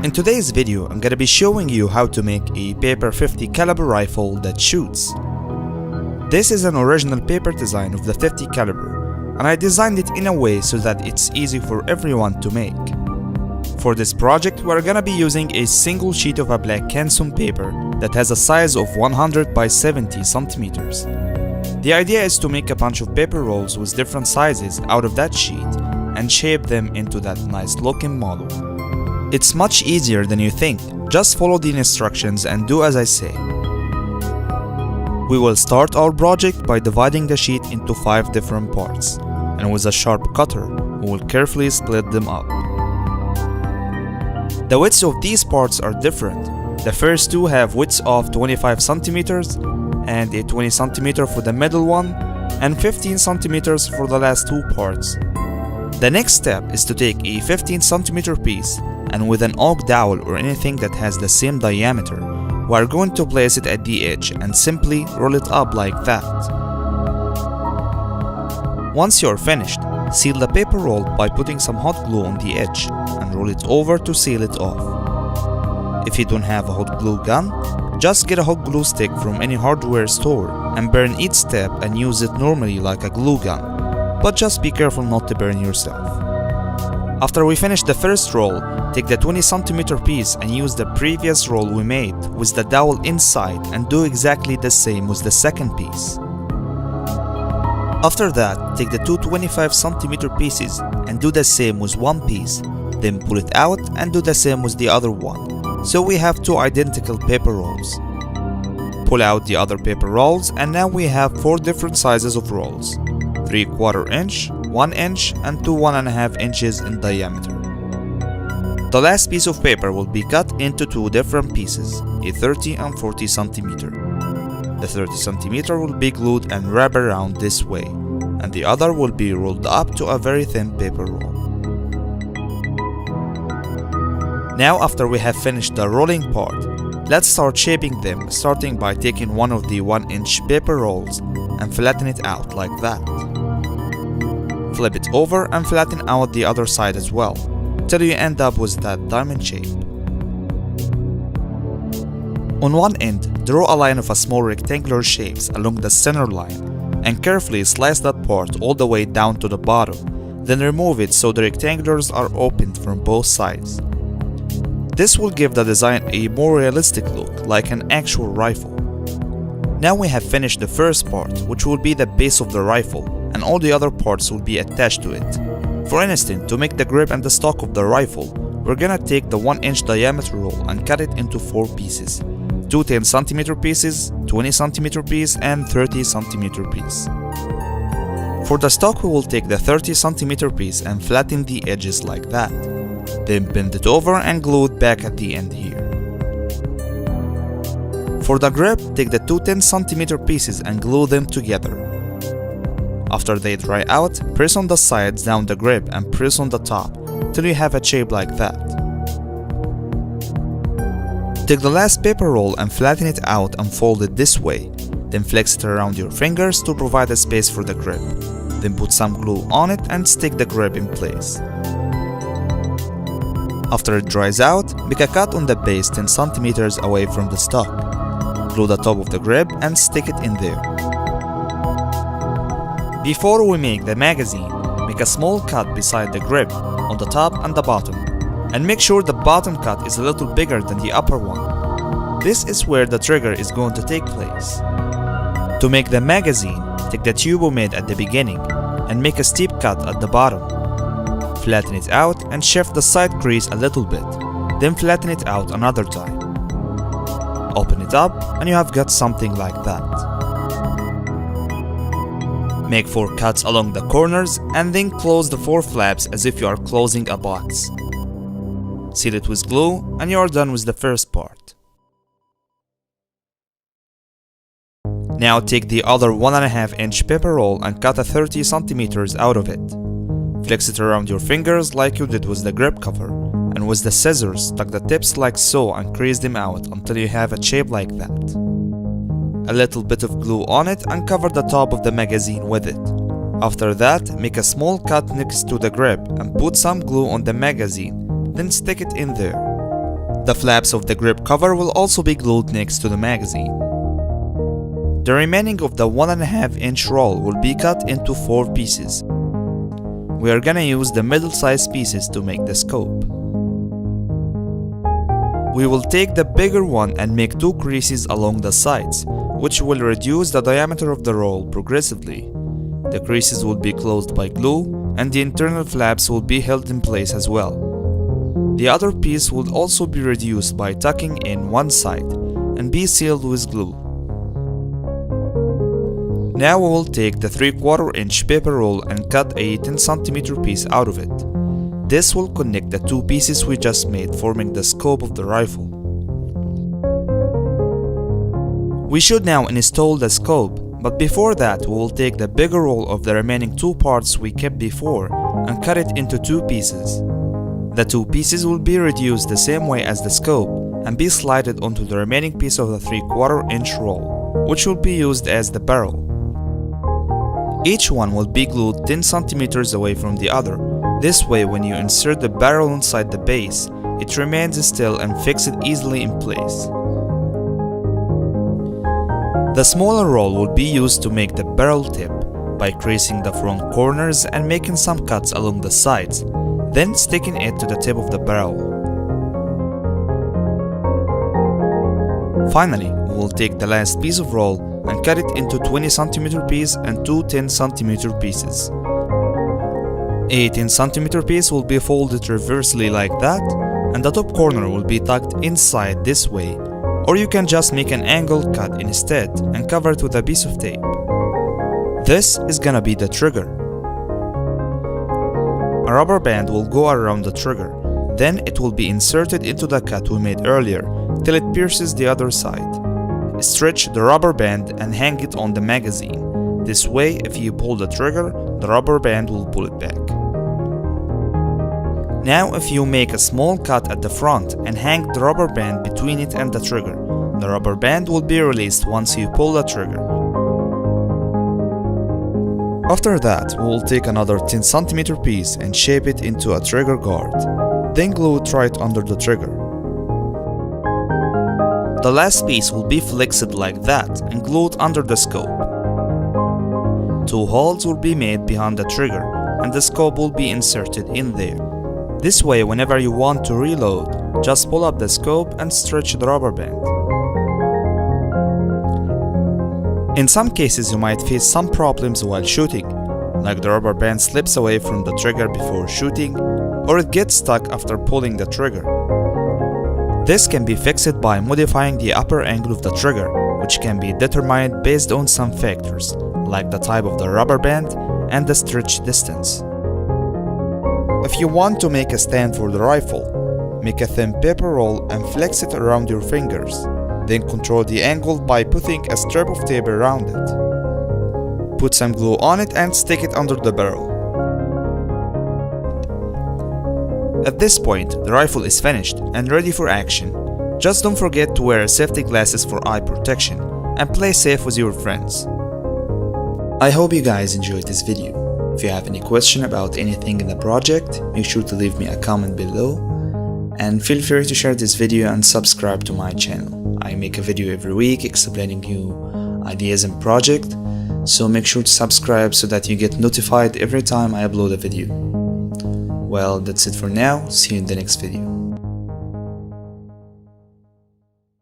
In today's video, I'm gonna be showing you how to make a paper 50 caliber rifle that shoots. This is an original paper design of the 50 caliber, and I designed it in a way so that it's easy for everyone to make. For this project, we're gonna be using a single sheet of a black Kansun paper that has a size of 100 by 70 centimeters. The idea is to make a bunch of paper rolls with different sizes out of that sheet and shape them into that nice looking model. It's much easier than you think. Just follow the instructions and do as I say. We will start our project by dividing the sheet into 5 different parts, and with a sharp cutter, we will carefully split them up. The widths of these parts are different. The first two have widths of 25 centimeters and a 20 centimeter for the middle one and 15 centimeters for the last two parts. The next step is to take a 15 centimeter piece and with an oak dowel or anything that has the same diameter, we are going to place it at the edge and simply roll it up like that. Once you're finished, seal the paper roll by putting some hot glue on the edge and roll it over to seal it off. If you don't have a hot glue gun, just get a hot glue stick from any hardware store and burn each step and use it normally like a glue gun, but just be careful not to burn yourself. After we finish the first roll, take the 20 centimeter piece and use the previous roll we made with the dowel inside and do exactly the same with the second piece. After that, take the two 25 centimeter pieces and do the same with one piece, then pull it out and do the same with the other one. So we have two identical paper rolls. Pull out the other paper rolls and now we have 4 different sizes of rolls: 3/4 inch, 1 inch and 2 1.5 inches in diameter. The last piece of paper will be cut into 2 different pieces, a 30 and 40 centimeter. The 30 centimeter will be glued and wrapped around this way, and the other will be rolled up to a very thin paper roll. Now after we have finished the rolling part, let's start shaping them, starting by taking one of the 1 inch paper rolls and flatten it out like that. Flip it over and flatten out the other side as well, till you end up with that diamond shape. On one end, draw a line of a small rectangular shapes along the center line and carefully slice that part all the way down to the bottom, then remove it so the rectangulars are opened from both sides. This will give the design a more realistic look, like an actual rifle. Now we have finished the first part, which will be the base of the rifle, and all the other parts will be attached to it. For instance, to make the grip and the stock of the rifle, we're gonna take the 1 inch diameter roll and cut it into 4 pieces: 2 10 centimeter pieces, 20 centimeter piece and 30 centimeter piece. For the stock, we will take the 30 centimeter piece and flatten the edges like that, then bend it over and glue it back at the end here. For the grip, take the 2 10 centimeter pieces and glue them together. After they dry out, press on the sides down the grip and press on the top till you have a shape like that. Take the last paper roll and flatten it out and fold it this way, then flex it around your fingers to provide a space for the grip. Then put some glue on it and stick the grip in place. After it dries out, make a cut on the base 10 centimeters away from the stock. Glue the top of the grip and stick it in there. Before we make the magazine, make a small cut beside the grip on the top and the bottom, and make sure the bottom cut is a little bigger than the upper one. This is where the trigger is going to take place. To make the magazine, take the tube we made at the beginning and make a steep cut at the bottom. Flatten it out and shift the side crease a little bit, then flatten it out another time. Open it up and you have got something like that. Make 4 cuts along the corners and then close the 4 flaps as if you are closing a box. Seal it with glue and you are done with the first part. Now take the other 1.5 inch paper roll and cut a 30 centimeters out of it. Flex it around your fingers like you did with the grip cover, and with the scissors tuck the tips like so and crease them out until you have a shape like that. A little bit of glue on it and cover the top of the magazine with it. After that, make a small cut next to the grip and put some glue on the magazine, then stick it in there. The flaps of the grip cover will also be glued next to the magazine. The remaining of the 1.5-inch roll will be cut into 4 pieces. We are gonna use the middle-sized pieces to make the scope. We will take the bigger one and make 2 creases along the sides, which will reduce the diameter of the roll progressively. The creases will be closed by glue, and the internal flaps will be held in place as well. The other piece will also be reduced by tucking in one side and be sealed with glue. Now we will take the 3/4-inch paper roll and cut a 10cm piece out of it. This will connect the 2 pieces we just made, forming the scope of the rifle. We should now install the scope, but before that we will take the bigger roll of the remaining 2 parts we kept before and cut it into 2 pieces. The 2 pieces will be reduced the same way as the scope and be slided onto the remaining piece of the 3/4-inch roll, which will be used as the barrel. Each one will be glued 10 cm away from the other. This way, when you insert the barrel inside the base, it remains still and fixed easily in place. The smaller roll will be used to make the barrel tip by creasing the front corners and making some cuts along the sides, then sticking it to the tip of the barrel. Finally, we will take the last piece of roll and cut it into 20cm piece and 2 10cm pieces. A 10cm piece will be folded reversely like that, and the top corner will be tucked inside this way, or you can just make an angled cut instead and cover it with a piece of tape. This is gonna be the trigger. A rubber band will go around the trigger, then it will be inserted into the cut we made earlier till it pierces the other side. Stretch the rubber band and hang it on the magazine. This way, if you pull the trigger, the rubber band will pull it back. Now, if you make a small cut at the front and hang the rubber band between it and the trigger, the rubber band will be released once you pull the trigger. After that, we will take another 10cm piece and shape it into a trigger guard, then glue it right under the trigger. The last piece will be flexed like that and glued under the scope. 2 holes will be made behind the trigger and the scope will be inserted in there. This way, whenever you want to reload, just pull up the scope and stretch the rubber band. In some cases, you might face some problems while shooting, like the rubber band slips away from the trigger before shooting, or it gets stuck after pulling the trigger. This can be fixed by modifying the upper angle of the trigger, which can be determined based on some factors, like the type of the rubber band and the stretch distance. If you want to make a stand for the rifle, make a thin paper roll and flex it around your fingers. Then control the angle by putting a strip of tape around it. Put some glue on it and stick it under the barrel. At this point, the rifle is finished and ready for action. Just don't forget to wear safety glasses for eye protection and play safe with your friends. I hope you guys enjoyed this video. If you have any question about anything in the project, make sure to leave me a comment below. And feel free to share this video and subscribe to my channel. I make a video every week explaining you ideas and project, so make sure to subscribe so that you get notified every time I upload a video. Well, that's it for now. See you in the next video.